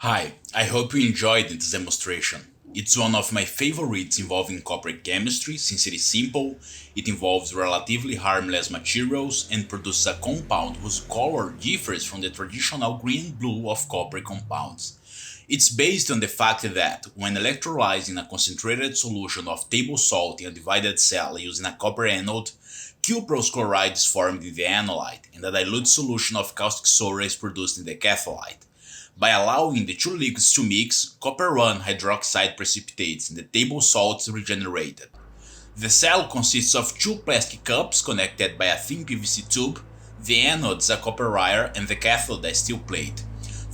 Hi, I hope you enjoyed this demonstration. It's one of my favorites involving copper chemistry since it is simple, it involves relatively harmless materials, and produces a compound whose color differs from the traditional green and blue of copper compounds. It's based on the fact that when electrolyzing a concentrated solution of table salt in a divided cell using a copper anode, cuprous chloride is formed in the anolyte and a dilute solution of caustic soda is produced in the catholyte. By allowing the two liquids to mix, copper 1 hydroxide precipitates and the table salts regenerated. The cell consists of two plastic cups connected by a thin PVC tube, the anode is a copper wire and the cathode a steel plate.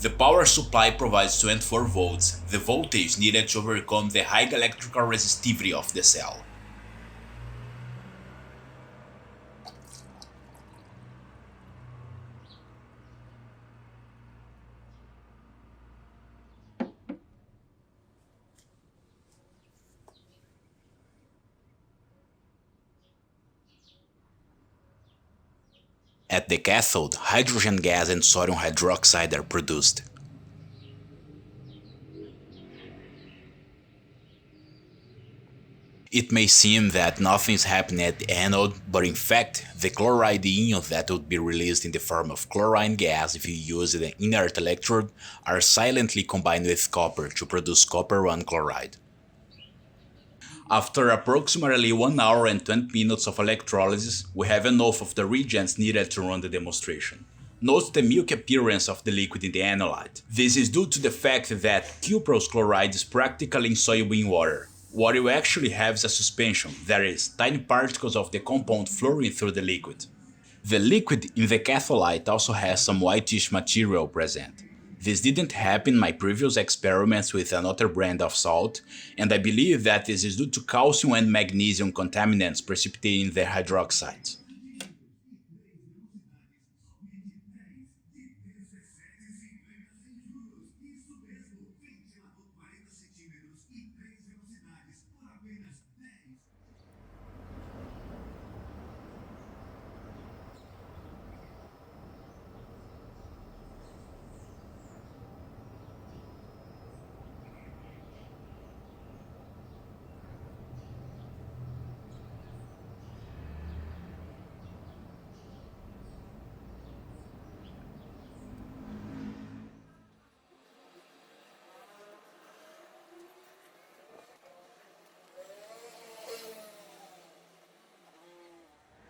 The power supply provides 24 volts, the voltage needed to overcome the high electrical resistivity of the cell. At the cathode, hydrogen gas and sodium hydroxide are produced. It may seem that nothing is happening at the anode, but in fact, the chloride ions that would be released in the form of chlorine gas if you use an inert electrode are silently combined with copper to produce copper 1 chloride. After approximately 1 hour and 20 minutes of electrolysis, we have enough of the reagents needed to run the demonstration. Note the milky appearance of the liquid in the anolyte. This is due to the fact that cuprous chloride is practically insoluble in water. What you actually have is a suspension, that is, tiny particles of the compound flowing through the liquid. The liquid in the catholyte also has some whitish material present. This didn't happen in my previous experiments with another brand of salt, and I believe that this is due to calcium and magnesium contaminants precipitating the hydroxides.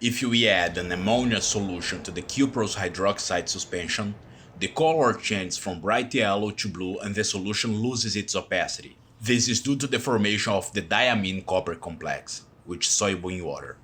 If we add an ammonia solution to the cuprous hydroxide suspension, the color changes from bright yellow to blue and the solution loses its opacity. This is due to the formation of the diamine copper complex, which is soluble in water.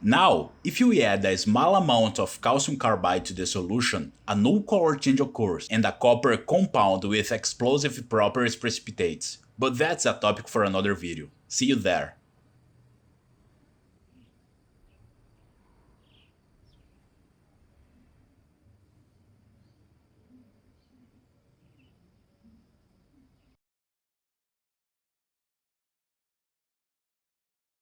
Now, if you add a small amount of calcium carbide to the solution, a null color change occurs and a copper compound with explosive properties precipitates. But that's a topic for another video. See you there.